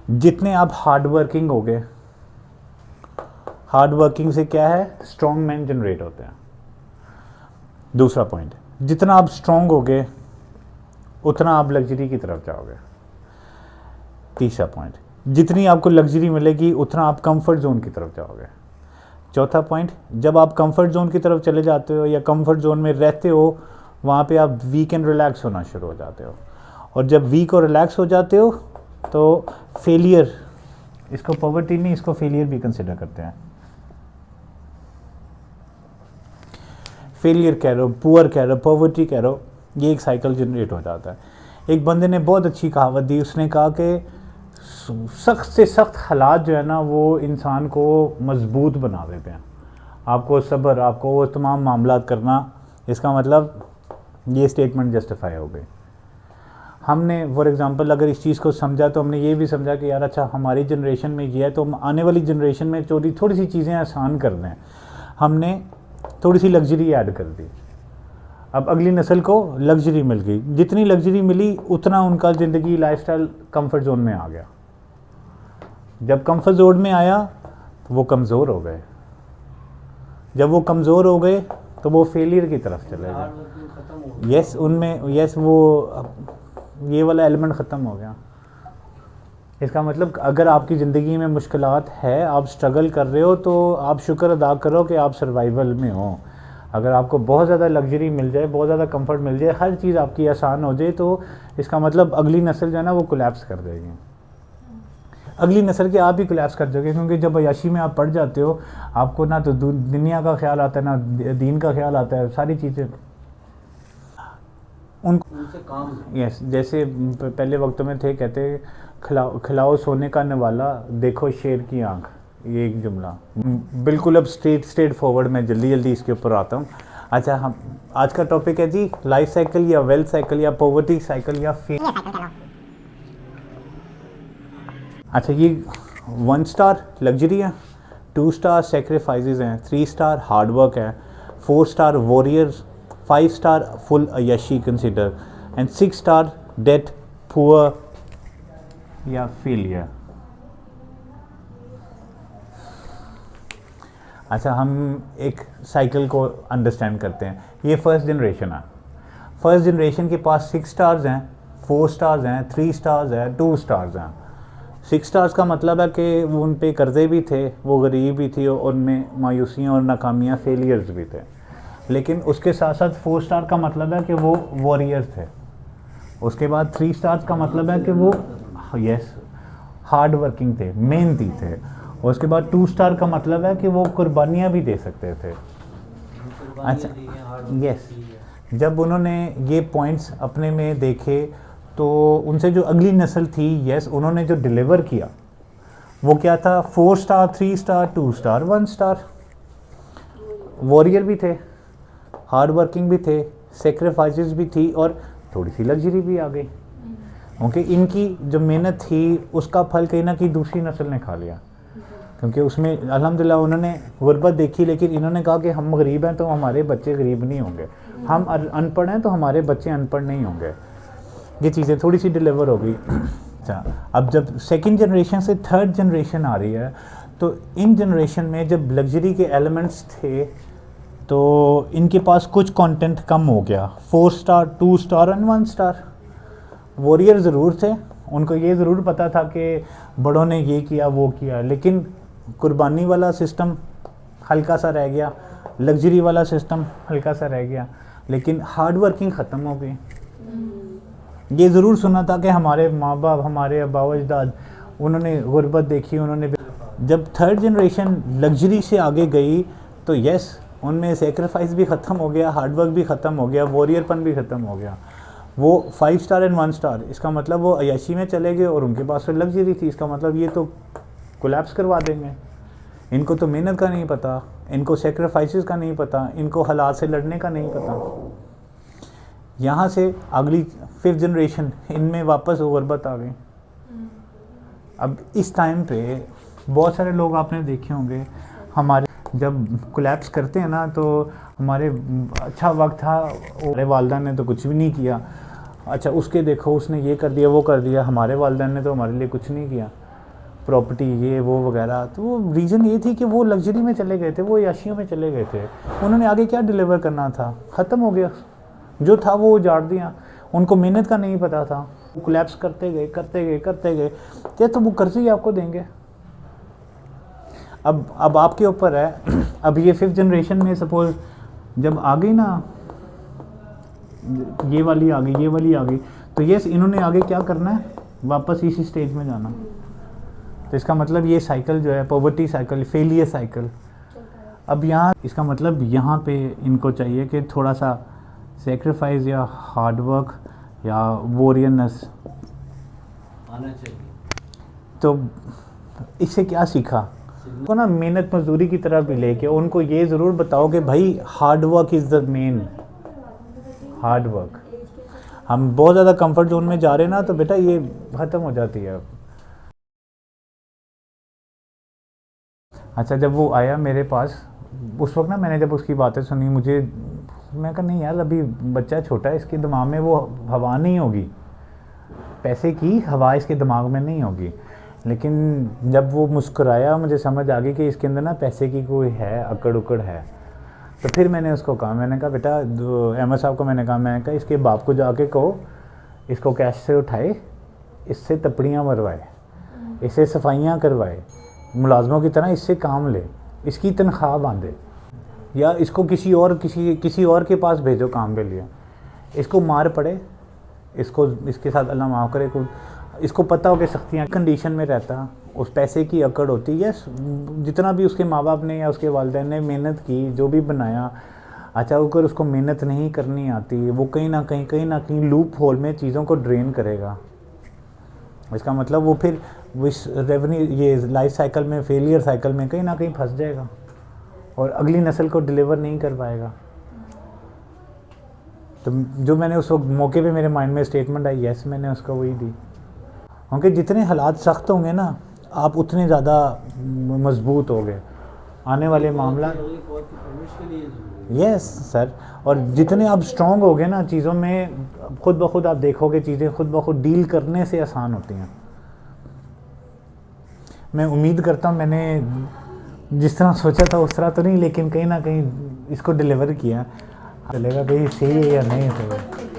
जितने आप hard working हो गए, हार्ड वर्किंग से क्या है, स्ट्रॉन्ग मैन जनरेट होते हैं। दूसरा पॉइंट, जितना आप स्ट्रॉन्ग हो गए उतना आप लग्जरी की तरफ जाओगे। तीसरा पॉइंट, जितनी आपको लग्जरी मिलेगी उतना आप कंफर्ट जोन की तरफ जाओगे। चौथा पॉइंट, जब आप कंफर्ट जोन की तरफ चले जाते हो या कंफर्ट जोन में रहते हो, वहाँ पे आप वीक एंड रिलैक्स होना शुरू हो जाते हो, और जब वीक और रिलैक्स हो जाते हो तो फेलियर, इसको पॉवर्टी नहीं, इसको फेलियर भी कंसिडर करते हैं। फेलियर कह लो, पुअर कह लो, पॉवर्टी कह लो, ये एक साइकिल जनरेट हो जाता है। एक बंदे ने बहुत अच्छी कहावत दी, उसने कहा कि सख्त से सख्त हालात जो है ना वो इंसान को मजबूत बना देते हैं। आपको सब्र, आपको वो तमाम मामलात करना, इसका मतलब ये स्टेटमेंट जस्टिफाई हो गई। हमने फॉर एग्जांपल अगर इस चीज़ को समझा तो हमने ये भी समझा कि यार अच्छा हमारी जनरेशन में ये है तो हम आने वाली जनरेशन में थोड़ी सी चीज़ें आसान कर दें, हमने थोड़ी सी लग्जरी ऐड कर दी। अब अगली नस्ल को लग्जरी मिल गई, जितनी लग्जरी मिली उतना उनका ज़िंदगी लाइफस्टाइल कंफर्ट जोन में आ गया। जब कंफर्ट जोन में आया तो वो कमज़ोर हो गए, जब वो कमज़ोर हो गए तो वो फेलियर की तरफ चले गए। यस, उनमें यस वो ये वाला एलिमेंट ख़त्म हो गया। इसका मतलब अगर आपकी ज़िंदगी में मुश्किलात है, आप स्ट्रगल कर रहे हो, तो आप शुक्र अदा करो कि आप सर्वाइवल में हो। अगर आपको बहुत ज़्यादा लग्जरी मिल जाए, बहुत ज़्यादा कंफर्ट मिल जाए, हर चीज़ आपकी आसान हो जाए, तो इसका मतलब अगली नस्ल जो है ना वो कोलैप्स कर देगी। अगली नस्ल के आप ही कोलैप्स कर दोगे, क्योंकि जब अय्याशी में आप पड़ जाते हो, आपको ना तो दुनिया का ख्याल आता है, ना दीन का ख्याल आता है, सारी चीज़ें उनसे काम। यस, जैसे पहले वक्तों में थे, कहते खिलाओ सोने का नवाला, देखो शेर की आंख, ये एक जुमला बिल्कुल। अब स्ट्रेट फॉरवर्ड मैं जल्दी इसके ऊपर आता हूँ। अच्छा, हम आज का टॉपिक है जी लाइफ साइकिल या वेल्थ साइकिल या पॉवर्टी साइकिल या फेलियर। अच्छा, ये 1 स्टार लग्जरी है, 2 स्टार सेक्रीफाइसेस हैं, 3 स्टार हार्ड वर्क है, 4 स्टार वॉरियर्स, 5 स्टार फुल अय्याशी consider, and 6 star death, poor या फेलियर। अच्छा, हम एक साइकिल को अंडरस्टैंड करते हैं। ये फर्स्ट जनरेशन है। फर्स्ट जनरेशन के पास 6 स्टार्स हैं, 4 स्टार्स हैं, 3 स्टार्स हैं, 2 स्टार्स हैं। 6 स्टार्स का मतलब है कि वो उन पे कर्जे भी थे, वो गरीब भी थी, और उनमें मायूसियाँ और नाकामियाँ, फेलियर्स भी थे। लेकिन उसके साथ साथ 4 स्टार का मतलब है कि वो वॉरियर थे। उसके बाद 3 स्टार्स का मतलब है कि वो यस हार्ड वर्किंग थे, मेहनती थे। और उसके बाद 2 स्टार का मतलब है कि वो कुर्बानियाँ भी दे सकते थे। अच्छा, यस, जब उन्होंने ये पॉइंट्स अपने में देखे तो उनसे जो अगली नस्ल थी, यस, उन्होंने जो डिलीवर किया वो क्या था, 4 star, 3 star, 2 star, 1 star. Warrior भी थे, हार्ड वर्किंग भी थे, सेक्रीफाइसेस भी थी, और थोड़ी सी लग्जरी भी आ गई, क्योंकि इनकी जो मेहनत थी उसका फल कहीं ना कहीं दूसरी नस्ल ने खा लिया। क्योंकि उसमें अल्हम्दुलिल्लाह उन्होंने गुर्बत देखी, लेकिन इन्होंने कहा कि हम गरीब हैं तो हमारे बच्चे गरीब नहीं होंगे, हम अनपढ़ हैं तो हमारे बच्चे अनपढ़ नहीं होंगे। ये चीज़ें थोड़ी सी डिलीवर हो गई। अच्छा, अब जब सेकंड जनरेशन से थर्ड जनरेशन आ रही है, तो इन जनरेशन में जब लग्जरी के एलिमेंट्स थे तो इनके पास कुछ कंटेंट कम हो गया। 4 star, 2 star and 1 star. Warrior ज़रूर थे, उनको ये ज़रूर पता था कि बड़ों ने ये किया वो किया, लेकिन कुर्बानी वाला सिस्टम हल्का सा रह गया, लग्जरी वाला सिस्टम हल्का सा रह गया, लेकिन हार्ड वर्किंग ख़त्म हो गई। ये ज़रूर सुना था कि हमारे माँ बाप, हमारे आबा अजदाद, उन्होंने गुर्बत देखी, उन्होंने। जब थर्ड जनरेशन लग्जरी से आगे गई तो यस, उनमें सेक्रीफाइस भी ख़त्म हो गया, हार्ड वर्क भी ख़त्म हो गया, वॉरियरपन भी ख़त्म हो गया। वो 5 स्टार एंड 1 स्टार, इसका मतलब वो अय्याशी में चले गए और उनके पास तो लग्जरी थी। इसका मतलब ये तो कोलैप्स करवा देंगे। इनको तो मेहनत का नहीं पता, इनको सेक्रीफाइसेस का नहीं पता, इनको हालात से लड़ने का नहीं पता। यहाँ से अगली 5th जनरेशन, इनमें वापस गुर्बत आ गई। अब इस टाइम पे बहुत सारे लोग आपने देखे होंगे, हमारे जब कोलैप्स करते हैं ना, तो हमारे अच्छा वक्त था, हमारे वालिदैन ने तो कुछ भी नहीं किया। अच्छा, उसके देखो उसने ये कर दिया वो कर दिया, हमारे वालिदैन ने तो हमारे लिए कुछ नहीं किया। प्रॉपर्टी ये वो वगैरह। तो रीज़न ये थी कि वो लग्जरी में चले गए थे, वो याशियों में चले गए थे। उन्होंने आगे क्या डिलीवर करना था, ख़त्म हो गया, जो था वो उजाड़ दिया। उनको मेहनत का नहीं पता था, कोलैप्स करते गए करते गए करते गए, तो वो कर्ज ही आपको देंगे। अब आपके ऊपर है। अब ये 5th जनरेशन में सपोज जब आ गई ना, ये वाली आ गई, ये वाली आ गई, तो ये इन्होंने आगे क्या करना है, वापस इसी स्टेज में जाना। तो इसका मतलब ये साइकिल जो है, पॉवर्टी साइकिल, फेलियर साइकिल। अब यहाँ इसका मतलब यहाँ पे इनको चाहिए कि थोड़ा सा सेक्रीफाइस या हार्डवर्क या वॉरियरनेस आना चाहिए। तो इससे क्या सीखा को ना, मेहनत मजदूरी की तरह भी लेके उनको ये ज़रूर बताओ कि भाई hard work is the main, hard work. हम बहुत ज़्यादा कंफर्ट जोन में जा रहे हैं ना, तो बेटा ये ख़त्म हो जाती है। अच्छा, जब वो आया मेरे पास उस वक्त ना, मैंने जब उसकी बातें सुनी, मैं कहा नहीं यार, अभी बच्चा छोटा है, इसके दिमाग में वो हवा नहीं होगी, पैसे की हवा इसके दिमाग में नहीं होगी। लेकिन जब वो मुस्कुराया, मुझे समझ आ गई कि इसके अंदर ना पैसे की कोई है, अकड़ उकड़ है। तो फिर मैंने उसको कहा, मैंने कहा बेटा, अहमद साहब को मैंने कहा इसके बाप को जाके कहो इसको कैश से उठाए, इससे तपड़ियाँ मरवाए, इससे सफाइयाँ करवाए, मुलाजमों की तरह इससे काम ले, इसकी तनख्वाह बांधे, या इसको किसी और के पास भेजो काम के लिए। इसको मार पड़े, इसको इसके साथ अल्लाह माफ़ करे, इसको पता हो कि सख्तियाँ कंडीशन में रहता, उस पैसे की अकड़ होती है। जितना भी उसके माँ बाप ने या उसके वालिदैन ने मेहनत की, जो भी बनाया, अच्छा अगर उसको मेहनत नहीं करनी आती, वो कहीं ना कहीं लूप होल में चीज़ों को ड्रेन करेगा। इसका मतलब वो फिर इस रेवेन्यू, ये लाइफ साइकिल में, फेलियर साइकिल में कहीं ना कहीं फंस जाएगा और अगली नस्ल को डिलीवर नहीं कर पाएगा। तो जो मैंने उस वक्त मौके पे मेरे माइंड में स्टेटमेंट आई, यस, मैंने उसको वही दी। क्योंकि जितने हालात सख्त होंगे ना, आप उतने ज़्यादा मजबूत होंगे आने वाले मामला। यस सर, और जितने आप स्ट्रॉन्ग होगे ना चीज़ों में, खुद ब खुद आप देखोगे चीज़ें खुद ब खुद डील करने से आसान होती हैं। मैं उम्मीद करता हूँ मैंने जिस तरह सोचा था उस तरह तो नहीं, लेकिन कहीं ना कहीं इसको डिलीवर किया। चलेगा भाई, सही है या नहीं है।